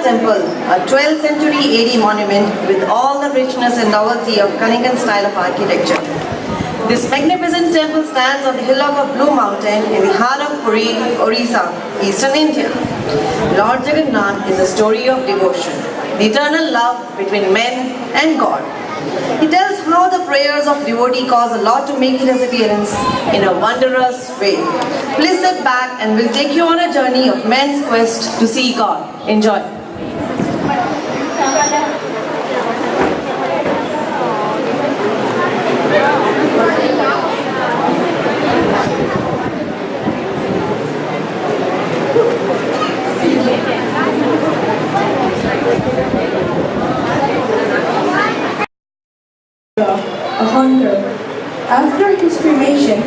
Temple, a 12th century AD monument with all the richness and novelty of Kannadigan style of architecture. This magnificent temple stands on the hillock of Blue Mountain in the heart of Puri, Orissa, eastern India. Lord Jagannath is a story of devotion, the eternal love between men and God. He tells how the prayers of devotee cause the Lord to make his appearance in a wondrous way. Please sit back and we'll take you on a journey of men's quest to see God. Enjoy. A hunter. After his cremation,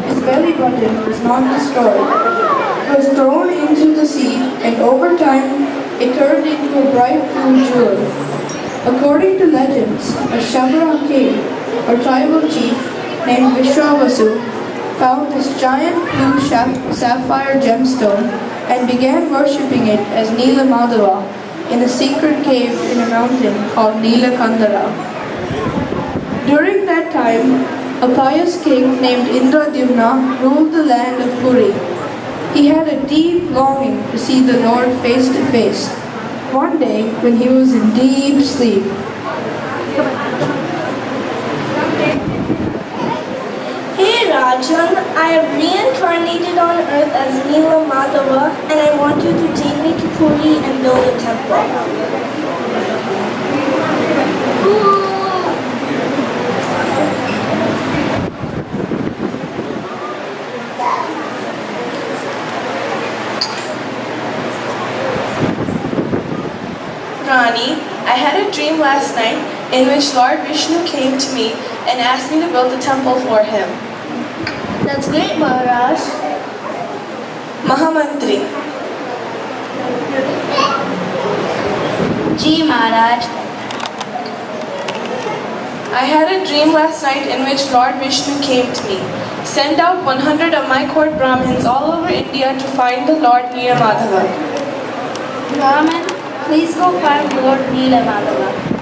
his belly button was not destroyed. It was thrown into the sea, and over time, it turned into a bright blue jewel. According to legends, a Shabara king, or tribal chief, named Vishwavasu, found this giant blue sapphire gemstone and began worshipping it as Nilamadhaba in a secret cave in a mountain called Nilakandara. During that time, a pious king named Indradyumna ruled the land of Puri. He had a deep longing to see the Lord face to face. One day, when he was in deep sleep, Hey Rajan, I have reincarnated on earth as Nilamadhaba and I want you to take me to Puri and build a temple. Rani, I had a dream last night in which Lord Vishnu came to me and asked me to build a temple for him. That's great, Maharaj. Mahamantri. Ji Maharaj. I had a dream last night in which Lord Vishnu came to me. Send out 100 of my court Brahmins all over India to find the Lord Nilamadhaba. Brahman, please go find Lord Nilamadhaba.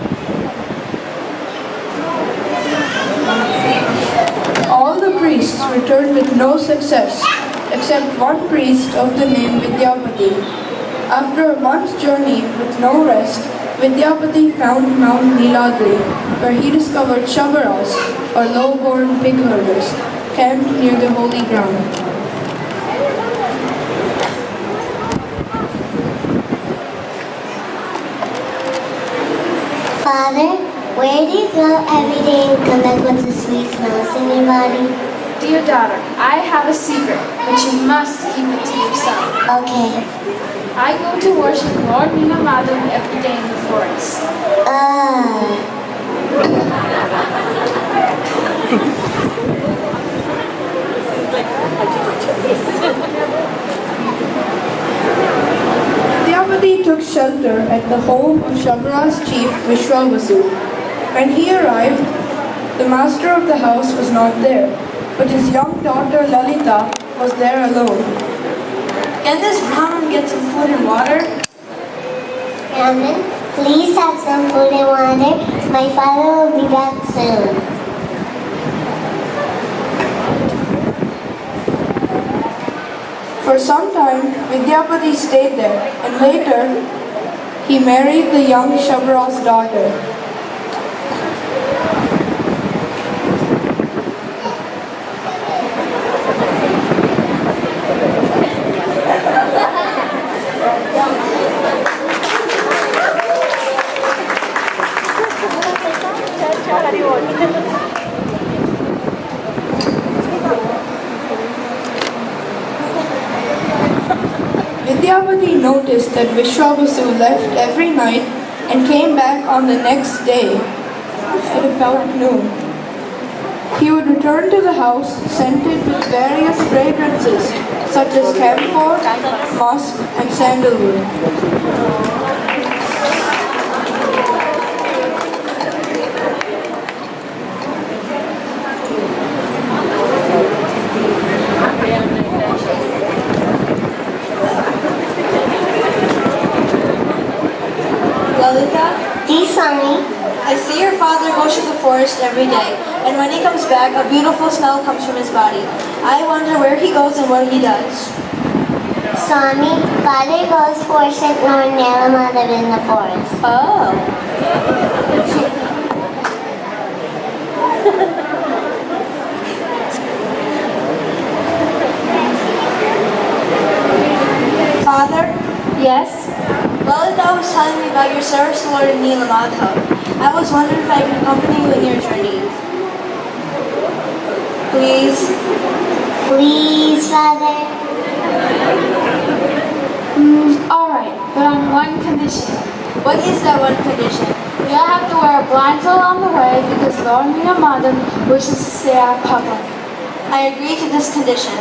all the priests returned with no success, except one priest of the name Vidyapati. After a month's journey with no rest, Vidyapati found Mount Niladri, where he discovered Shavaras, or low-born pig herders, camped near the holy ground. Father, where do you go every day and come back with the sweet smells in your body? Dear daughter, I have a secret, but you must keep it to yourself. Okay. I go to worship Lord Nilamadhaba every day in the forest. Vidyapati took shelter at the home of Shabara's chief Vishwavasu. When he arrived, the master of the house was not there, but his young daughter Lalita was there alone. Can this Brahmin get some food and water? Brahmin, please have some food and water. My father will be back soon. For some time, Vidyapati stayed there, and later, he married the young Shabara's daughter. Vidyapati noticed that Vishwavasu left every night and came back on the next day at about noon. He would return to the house scented with various fragrances such as camphor, musk, and sandalwood. Lalita, Swami. I see your father goes to the forest every day, and when he comes back, a beautiful smell comes from his body. I wonder where he goes and what he does. Swami, Father goes worship Lord Nilamadhaba in the forest. Oh. Father? Yes? Lalita was telling me about your service to Lord Nilamadhaba. I was wondering if I could accompany you in your journey. Please? Please, Father. Alright, but on one condition. What is that one condition? You'll have to wear a blindfold on the way because Lord Nilamadhaba wishes to stay out of public. I agree to this condition.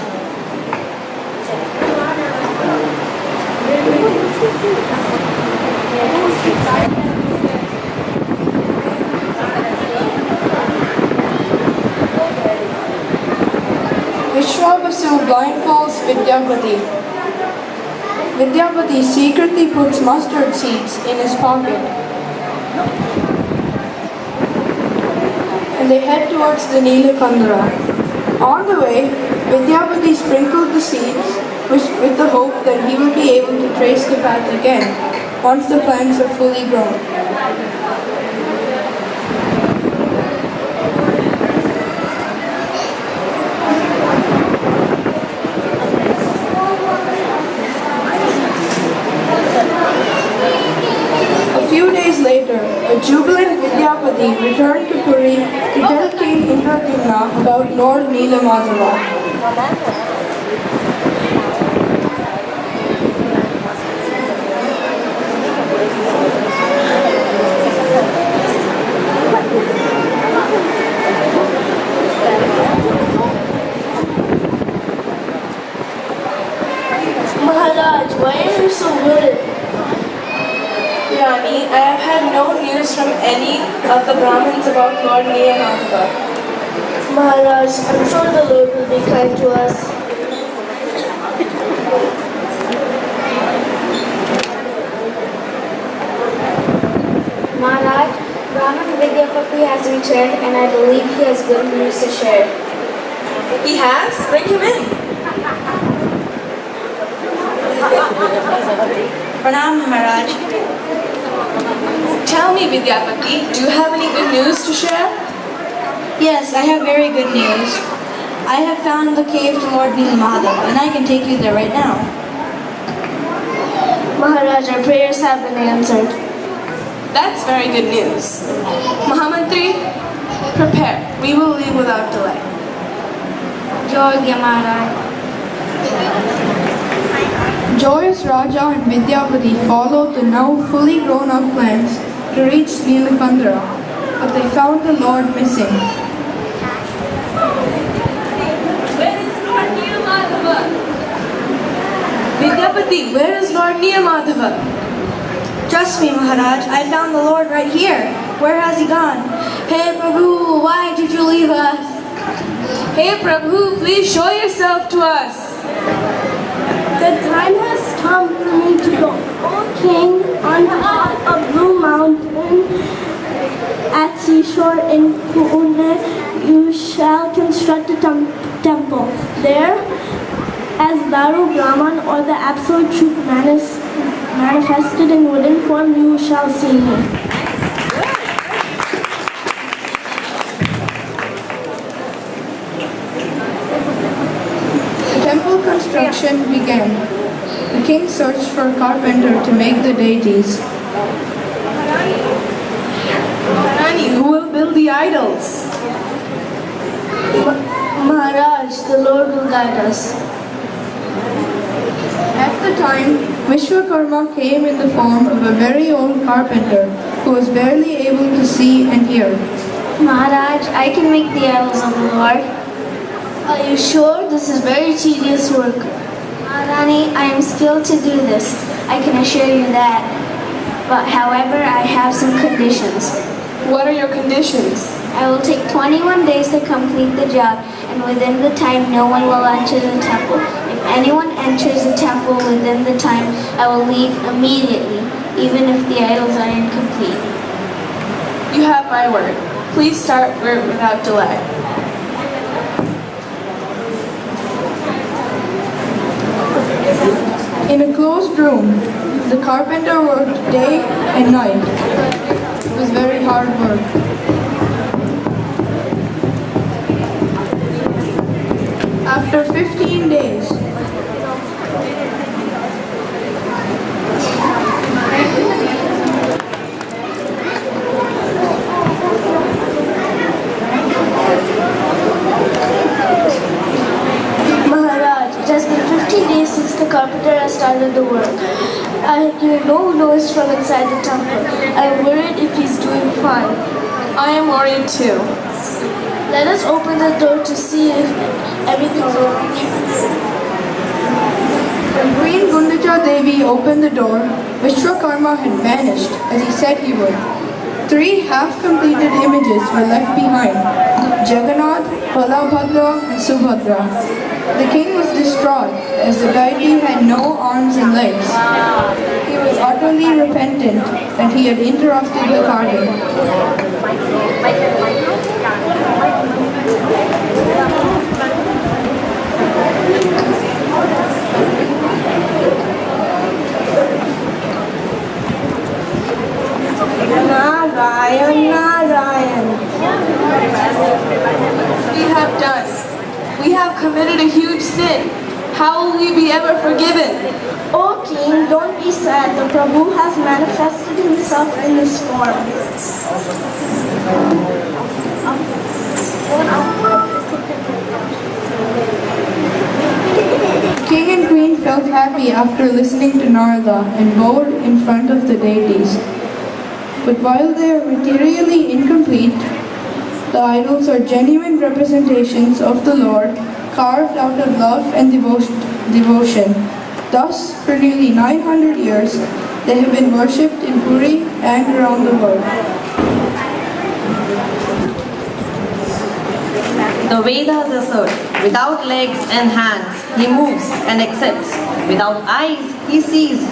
Vishwabasu blindfolds Vidyapati. Vidyapati secretly puts mustard seeds in his pocket. And they head towards the Nilakandra. On the way, Vidyapati sprinkled the seeds with the hope that he will be able to trace the path again once the plants are fully grown. A few days later, a jubilant Vidyapati returned to Puri to tell King Indradyumna about Lord Nilamadhaba. Maharaj, why are you so worried? Rani, I have had no news from any of the Brahmins about Lord Nilamadhaba. Maharaj, I'm sure the Lord will be kind to us. Maharaj, Brahman Vidyapati has returned and I believe he has good news to share. He has? Bring him in. Pranam, Maharaj. Tell me, Vidyapati, do you have any good news to share? Yes, I have very good news. I have found the cave to Lord Nilamadhaba, and I can take you there right now. Maharaj, our prayers have been answered. That's very good news. Mahamantri, prepare. We will leave without delay. Jogya Maharaj. Joyous Raja and Vidyapati followed the now fully grown up plants to reach Nilakandra, but they found the Lord missing. Where is Lord Nilamadhaba? Vidyapati, where is Lord Nilamadhaba? Trust me, Maharaj, I found the Lord right here. Where has he gone? Hey, Prabhu, why did you leave us? Hey Prabhu, please show yourself to us. The time has come for me to go. O King, on top of Blue Mountain, at seashore in Pune, you shall construct a temple. There, as Daru Brahman or the Absolute Truth manifested in wooden form, you shall see me. Temple construction began. The king searched for a carpenter to make the deities. Rani, who will build the idols? Maharaj, the Lord will guide us. At the time, Vishwakarma came in the form of a very old carpenter who was barely able to see and hear. Maharaj, I can make the idols of the Lord. Are you sure? This is very tedious work. Maharani, I am skilled to do this. I can assure you that. But however, I have some conditions. What are your conditions? I will take 21 days to complete the job, and within the time, no one will enter the temple. If anyone enters the temple within the time, I will leave immediately. even if the idols are incomplete. You have my word. Please start work without delay. In a closed room, the carpenter worked day and night. It was very hard work. After 15 days, Maharaj, it has been 50 days since the carpenter has started the work. I hear no noise from inside the temple. I am worried if he's doing fine. I am worried too. Let us open the door to see if everything's okay. when Queen Gundacha Devi opened the door, Vishwakarma had vanished as he said he would. 3 half-completed images were left behind: Jagannath, Balabhadra, and Subhadra. The king was distraught as the deity had no arms and legs. He was utterly repentant that he had interrupted the carving. Narayan, Narayan. We have done. We have committed a huge sin. How will we be ever forgiven? O king, don't be sad. The Prabhu has manifested himself in this form. King and queen felt happy after listening to Narada and bowed in front of the deities. But while they are materially incomplete, the idols are genuine representations of the Lord, carved out of love and devotion. Thus, for nearly 900 years, they have been worshipped in Puri and around the world. The Vedas assert, without legs and hands, he moves and accepts. Without eyes, he sees.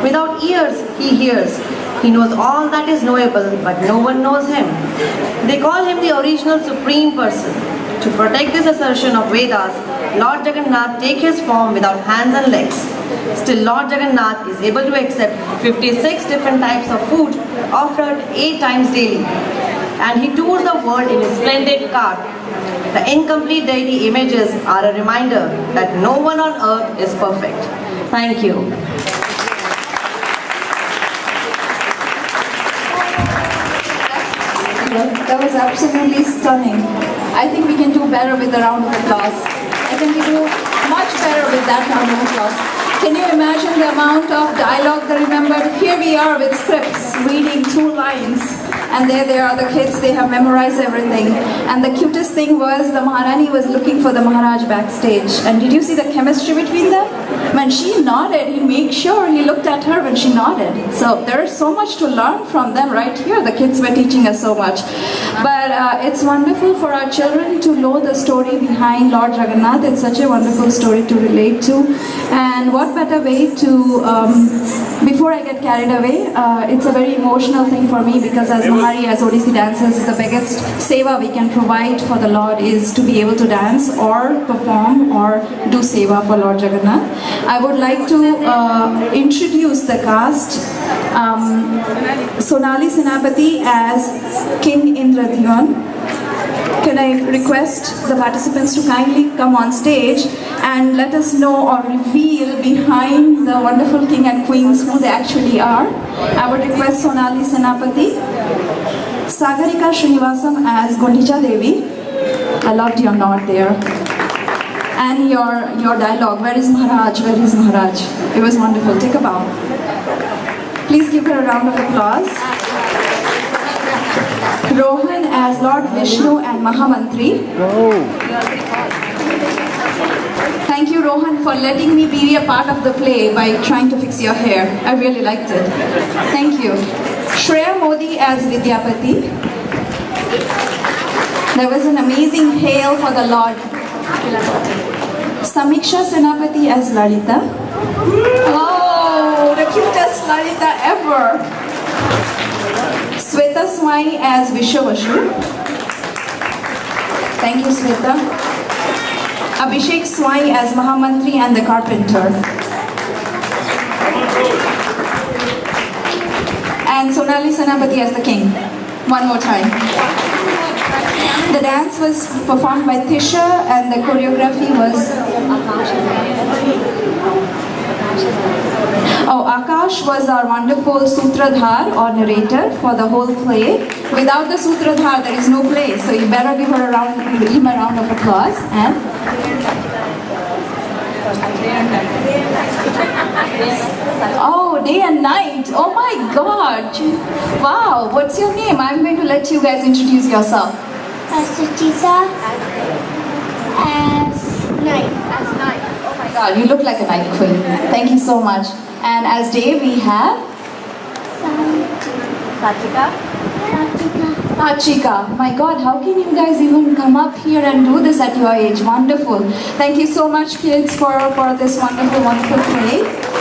Without ears, he hears. He knows all that is knowable, but no one knows him. They call him the original supreme person. To protect this assertion of Vedas, Lord Jagannath takes his form without hands and legs. Still, Lord Jagannath is able to accept 56 different types of food offered 8 times daily. And he tours the world in his splendid cart. The incomplete deity images are a reminder that no one on earth is perfect. Thank you. That was absolutely stunning. I think we can do better with a round of applause. I think we do much better with that round of applause. Can you imagine the amount of dialogue they remembered? Here we are with scripts, reading 2 lines. And there they are, the kids, they have memorized everything. And the cutest thing was the Maharani was looking for the Maharaj backstage. And did you see the chemistry between them? When she nodded, he made sure he looked at her when she nodded. So there's so much to learn from them right here. The kids were teaching us so much. But it's wonderful for our children to know the story behind Lord Jagannath. It's such a wonderful story to relate to. And what better way to, before I get carried away, it's a very emotional thing for me because as Mahari, as Odissi dancers, the biggest seva we can provide for the Lord is to be able to dance or perform or do seva for Lord Jagannath. I would like to introduce the cast. Sonali Senapati as King Indradhivan. Can I request the participants to kindly come on stage and let us know or reveal behind the wonderful king and queens who they actually are. I would request Sonali Senapati. Sagarika Srinivasam as Gundicha Devi. I loved your nod there. And your dialogue, where is Maharaj, where is Maharaj? It was wonderful. Take a bow. Please give her a round of applause. Rohan as Lord Vishnu and Mahamantri. Thank you, Rohan, for letting me be a part of the play by trying to fix your hair. I really liked it. Thank you. Shreya Modi as Vidyapati. There was an amazing hail for the Lord. Samiksha Senapati as Lalita. Oh, the cutest Lalita ever. Sweta Swai as Vishwavashu. Thank you, Sweta. Abhishek Swai as Mahamantri and the Carpenter. And Sonali Senapati as the King. One more time. The dance was performed by Tisha and the choreography was... Oh, Akash was our wonderful Sutradhar or narrator for the whole play. Without the Sutradhar, there is no play, so you better give him a round of applause. And oh, day and night. Oh my God. Wow, what's your name? I'm going to let you guys introduce yourself. Suchita as night. Oh my God, you look like a night queen. Thank you so much. And as day we have Sachika. My God, how can you guys even come up here and do this at your age? Wonderful. Thank you so much, kids, for this wonderful, wonderful play.